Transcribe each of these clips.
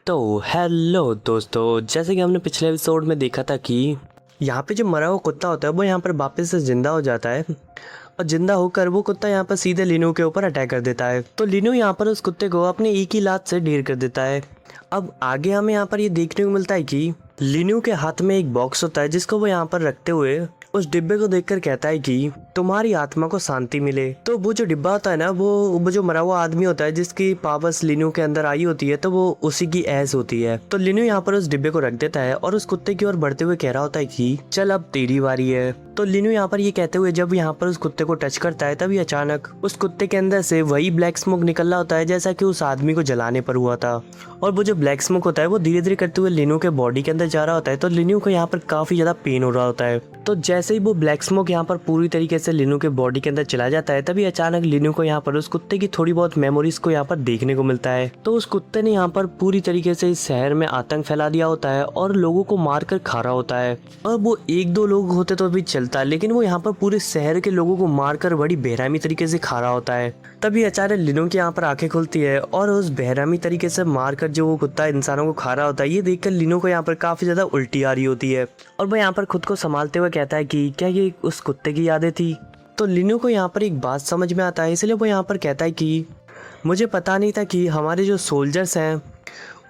तो हेलो दोस्तों, जैसे कि हमने पिछले एपिसोड में देखा था कि यहाँ पे जो मरा हुआ कुत्ता होता है वो यहाँ पर वापस से जिंदा हो जाता है और जिंदा होकर वो कुत्ता यहाँ पर सीधे लिनू के ऊपर अटैक कर देता है। तो लिनू यहाँ पर उस कुत्ते को अपने एक ही लात से ढेर कर देता है। अब आगे हमें यहाँ पर ये देखने को मिलता है कि लिनू के हाथ में एक बॉक्स होता है जिसको वो यहाँ पर रखते हुए उस डिब्बे को देखकर कहता है कि तुम्हारी आत्मा को शांति मिले। तो वो जो डिब्बा होता है ना, वो जो मरा हुआ आदमी होता है जिसकी पावर्स लिनू के अंदर आई होती है, तो वो उसी की ऐस होती है। तो लिनू यहाँ पर उस डिब्बे को रख देता है और उस कुत्ते की ओर बढ़ते हुए कह रहा होता है कि चल अब तेरी बारी है। तो लिनू यहाँ पर ये कहते हुए जब यहाँ पर उस कुत्ते को टच करता है तभी अचानक उस कुत्ते के अंदर से वही ब्लैक स्मोक निकल रहा होता है जैसा कि उस आदमी को जलाने पर हुआ था। और वो जो ब्लैक स्मोक होता है वो धीरे धीरे करते हुए लिनू के बॉडी के अंदर जा रहा होता है। तो लिनू को यहाँ पर काफी ज्यादा पेन हो रहा होता है। तो जैसे ही वो ब्लैक स्मोक यहाँ पर पूरी तरीके से लिनू के बॉडी के अंदर चला जाता है तभी अचानक लिनू को यहाँ पर उस कुत्ते की थोड़ी बहुत मेमोरीज को यहाँ पर देखने को मिलता है। तो उस कुत्ते ने यहाँ पर पूरी तरीके से इस शहर में आतंक फैला दिया होता है और लोगों को मार कर खा रहा होता है। और वो एक दो लोग होते तो भी चलता, लेकिन वो यहाँ पर पूरे शहर के लोगों को मारकर बड़ी बेरहमी तरीके से खा रहा होता है। तभी अचानक लिनू की यहाँ पर आंखें खुलती है और उस बेरहमी तरीके से मारकर जो वो कुत्ता इंसानों को खा रहा होता है ये देखकर लिनू को यहाँ पर काफी ज्यादा उल्टी आ रही होती है। और वो यहाँ पर खुद को संभालते हुए कहता है कि क्या ये उस कुत्ते की यादें थी। तो लिनू को यहाँ पर एक बात समझ में आता है, इसलिए वो यहाँ पर कहता है कि मुझे पता नहीं था कि हमारे जो सोल्जर्स हैं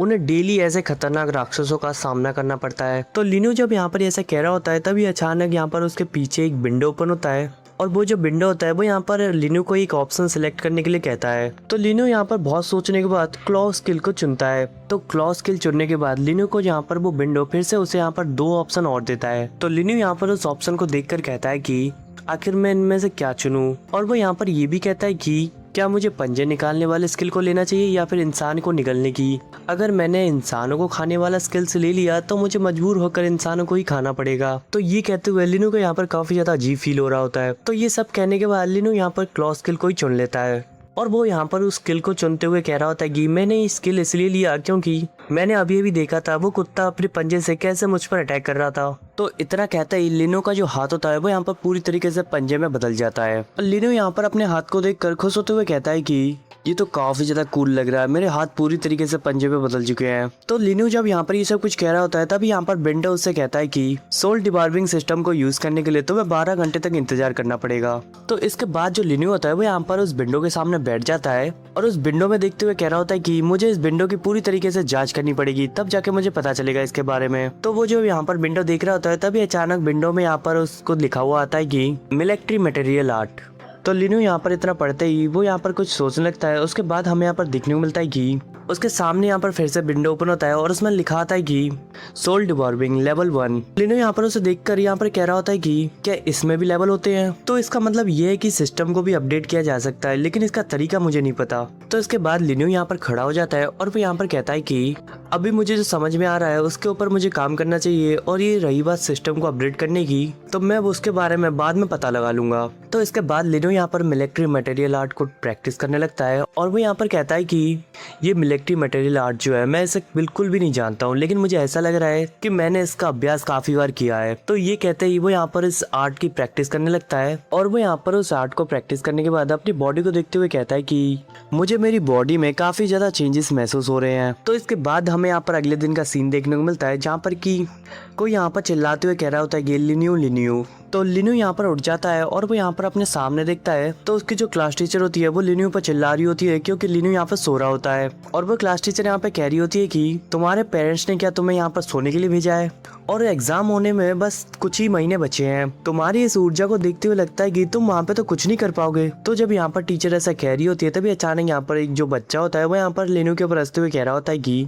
उन्हें डेली ऐसे खतरनाक राक्षसों का सामना करना पड़ता है। तो लिनू जब यहाँ पर ऐसा कह रहा होता है तभी अचानक यहाँ पर उसके पीछे एक विंडो ओपन होता है और वो जो विंडो होता है वो यहाँ पर लिनू को एक ऑप्शन सिलेक्ट करने के लिए कहता है। तो लिनू यहाँ पर बहुत सोचने के बाद क्लॉ स्किल को चुनता है। तो क्लॉ स्किल चुनने के बाद लिनू को यहाँ पर वो विंडो फिर से उसे यहाँ पर 2 ऑप्शन और देता है। तो लिनू यहाँ पर उस ऑप्शन को देखकर कहता है कि आखिर मैं इनमें से क्या चुनूं। और वो यहाँ पर ये भी कहता है कि क्या मुझे पंजे निकालने वाले स्किल को लेना चाहिए या फिर इंसान को निगलने की। अगर मैंने इंसानों को खाने वाला स्किल्स ले लिया तो मुझे मजबूर होकर इंसानों को ही खाना पड़ेगा। तो ये कहते हुए लिनू को यहाँ पर काफी ज्यादा अजीब फील हो रहा होता है। तो ये सब कहने के बाद लिनू यहाँ पर क्लॉ स्किल को ही चुन लेता है और वो यहाँ पर उस स्किल को चुनते हुए कह रहा होता है कि मैंने ये स्किल इसलिए लिया क्योंकि मैंने अभी अभी देखा था वो कुत्ता अपने पंजे से कैसे मुझ पर अटैक कर रहा था। तो इतना कहता ही लिनू का जो हाथ होता है वो यहाँ पर पूरी तरीके से पंजे में बदल जाता है। और लिनू यहाँ पर अपने हाथ को देखकर खुश होते हुए कहता है कि ये तो काफी ज्यादा कूल लग रहा है, मेरे हाथ पूरी तरीके से पंजे में बदल चुके हैं। तो लिनू जब यहाँ पर ये सब कुछ कह रहा होता है तब यहाँ पर बेंडो उससे कहता है कि सोल डिबार्बिंग सिस्टम को यूज करने के लिए तुम्हें 12 घंटे तक इंतजार करना पड़ेगा। तो इसके बाद जो लिनू होता है वो यहाँ पर उस विंडो के सामने बैठ जाता है और उस विंडो में देखते हुए कह रहा होता है कि मुझे इस विंडो की पूरी तरीके से जांच करनी पड़ेगी, तब जाके मुझे पता चलेगा इसके बारे में। तो वो जो यहाँ पर विंडो देख रहा होता है तभी अचानक विंडो में यहाँ पर उसको लिखा हुआ आता है कि मिलिट्री मटेरियल आर्ट। तो लिनू यहाँ पर इतना पढ़ते ही वो यहाँ पर कुछ सोचने लगता है। उसके बाद हमें यहाँ पर देखने को मिलता है कि उसके सामने यहाँ पर फिर से विंडो ओपन होता है और उसमें लिखा आता है कि सोल डिबार्बिंग लेवल 1। लिनू यहाँ पर उसे देखकर यहाँ पर कह रहा होता है कि क्या इसमें भी लेवल होते हैं। तो इसका मतलब ये है कि सिस्टम को भी अपडेट किया जा सकता है, लेकिन इसका तरीका मुझे नहीं पता। तो इसके बाद लिनू यहाँ पर खड़ा हो जाता है और वो यहाँ पर कहता है कि अभी मुझे जो समझ में आ रहा है उसके ऊपर मुझे काम करना चाहिए, और ये रही बात सिस्टम को अपडेट करने की तो मैं उसके बारे में बाद में पता लगा लूंगा। तो इसके बाद लिनू यहाँ पर मिलिट्री मटेरियल आर्ट को प्रैक्टिस करने लगता है और वो यहाँ पर कहता है कि ये मिलिट्री मटेरियल आर्ट जो है मैं इसे बिल्कुल भी नहीं जानता हूँ, लेकिन मुझे ऐसा लग रहा है कि मैंने इसका अभ्यास काफी बार किया है। तो ये कहते ही वो यहाँ पर इस आर्ट की प्रैक्टिस करने लगता है और वो यहाँ पर उस आर्ट को प्रैक्टिस करने के बाद अपनी बॉडी को देखते हुए कहता है कि मुझे मेरी बॉडी में काफी ज्यादा चेंजेस महसूस हो रहे हैं। तो इसके बाद हमें यहाँ पर अगले दिन का सीन देखने को मिलता है जहाँ पर कि कोई यहाँ पर चिल्लाते हुए कह रहा होता है कि लिनू लिनू। तो लिनू यहाँ पर उठ जाता है और वो यहाँ पर अपने सामने देखता है तो उसकी जो क्लास टीचर होती है वो लिनू पर चिल्ला रही होती है क्योंकि लिनू यहाँ पर सो रहा होता है। और वो क्लास टीचर यहाँ पे कह रही होती है कि तुम्हारे पेरेंट्स ने क्या तुम्हें यहाँ पर सोने के लिए भेजा है और एग्जाम होने में बस कुछ ही महीने बचे हैं। तुम्हारी इस ऊर्जा को देखते हुए लगता है कि तुम वहाँ पे तो कुछ नहीं कर पाओगे। तो जब यहाँ पर टीचर ऐसा कह रही होती है तभी अचानक यहाँ पर एक जो बच्चा होता है वो यहाँ पर लिनू के ऊपर हंसते हुए कह रहा होता है कि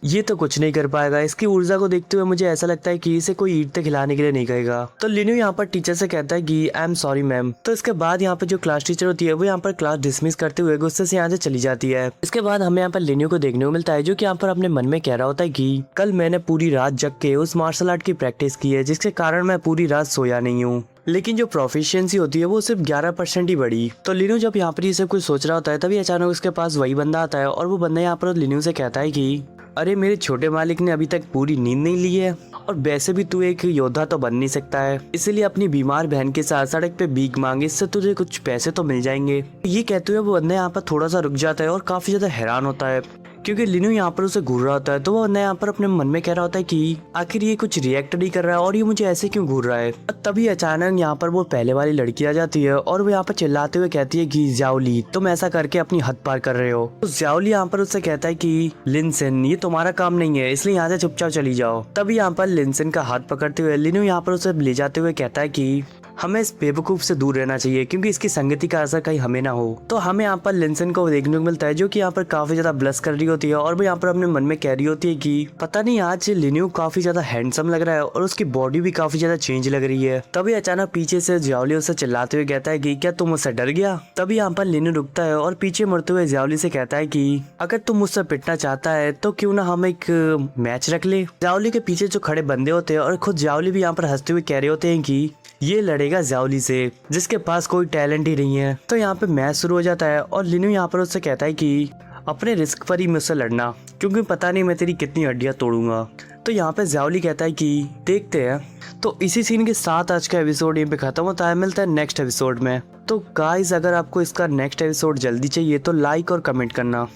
ये तो कुछ नहीं कर पाएगा, इसकी ऊर्जा को देखते हुए मुझे ऐसा लगता है कि इसे कोई ईंटें खिलाने के लिए नहीं कहेगा। तो लिनू यहाँ पर टीचर से कहता है कि आई एम सॉरी मैम। तो इसके बाद यहाँ पर जो क्लास टीचर होती है वो यहाँ पर क्लास डिसमिस करते हुए गुस्से से यहाँ से चली जाती है। इसके बाद हमें यहाँ पर लिनू को देखने को मिलता है जो कि यहाँ पर अपने मन में कह रहा होता है कि कल मैंने पूरी रात जग के उस मार्शल आर्ट की प्रैक्टिस की है जिसके कारण मैं पूरी रात सोया नहीं हूँ, लेकिन जो प्रोफिशिएंसी होती है वो सिर्फ 11% ही बढ़ी। तो लिनू जब यहाँ पर ये सब कुछ सोच रहा होता है तभी अचानक उसके पास वही बंदा आता है और वो बंदा यहाँ पर लिनू से कहता है कि अरे मेरे छोटे मालिक ने अभी तक पूरी नींद नहीं ली है और वैसे भी तू एक योद्धा तो बन नहीं सकता है, इसलिए अपनी बीमार बहन के साथ सड़क पे भीख मांग, इससे तुझे कुछ पैसे तो मिल जाएंगे। ये कहते हुए वो बंदा यहाँ पर थोड़ा सा रुक जाता है और काफी ज्यादा हैरान होता है क्योंकि लिनू यहाँ पर उसे घूर रहा होता है। तो वो यहाँ पर अपने मन में कह रहा होता है कि आखिर ये कुछ रिएक्ट नहीं कर रहा है और ये मुझे ऐसे क्यों घूर रहा है। तभी अचानक यहाँ पर वो पहले वाली लड़की आ जाती है और वो यहाँ पर चिल्लाते हुए कहती है कि ज़ाओली तुम ऐसा करके अपनी हद पार कर रहे हो। तो ज़ाओली यहाँ पर उससे कहता है कि लिनसेन ये तुम्हारा काम नहीं है, इसलिए यहाँ से चुपचाप चली जाओ। तभी यहाँ पर लिनसेन का हाथ पकड़ते हुए लिनू यहाँ पर उसे ले जाते हुए कहता है कि हमें इस बेवकूफ से दूर रहना चाहिए क्योंकि इसकी संगति का असर कहीं हमें ना हो। तो हमें यहाँ पर लिनसेन को देखने को मिलता है जो कि यहाँ पर काफी ज्यादा ब्लश कर रही होती है और वो यहाँ पर अपने मन में कह रही होती है कि पता नहीं आज लिनू काफी ज्यादा हैंडसम लग रहा है और उसकी बॉडी भी काफी ज्यादा चेंज लग रही है। तभी अचानक पीछे से ज़ाओली उसे चिल्लाते हुए कहता है कि क्या तुम मुझसे डर गया। तभी यहाँ पर लिनू रुकता है और पीछे मुड़ते हुए ज़ाओली से कहता है कि अगर तुम मुझसे पिटना चाहता है तो क्यों ना हम एक मैच रख ले। ज़ाओली के पीछे जो खड़े बंदे होते हैं और खुद ज़ाओली भी यहाँ पर हंसते हुए कह रहे होते हैं कि ये लड़ेगा ज़ाओली से जिसके पास कोई टैलेंट ही नहीं है। तो यहाँ पे मैच शुरू हो जाता है और लिनू यहाँ पर उससे कहता है कि अपने रिस्क पर ही मुझसे लड़ना क्योंकि पता नहीं मैं तेरी कितनी हड्डियाँ तोड़ूंगा। तो यहाँ पे ज़ाओली कहता है कि देखते हैं। तो इसी सीन के साथ आज का एपिसोड यहीं पे खत्म होता है। मिलता है नेक्स्ट एपिसोड में। तो गाइस अगर आपको इसका नेक्स्ट एपिसोड जल्दी चाहिए तो लाइक और कमेंट करना।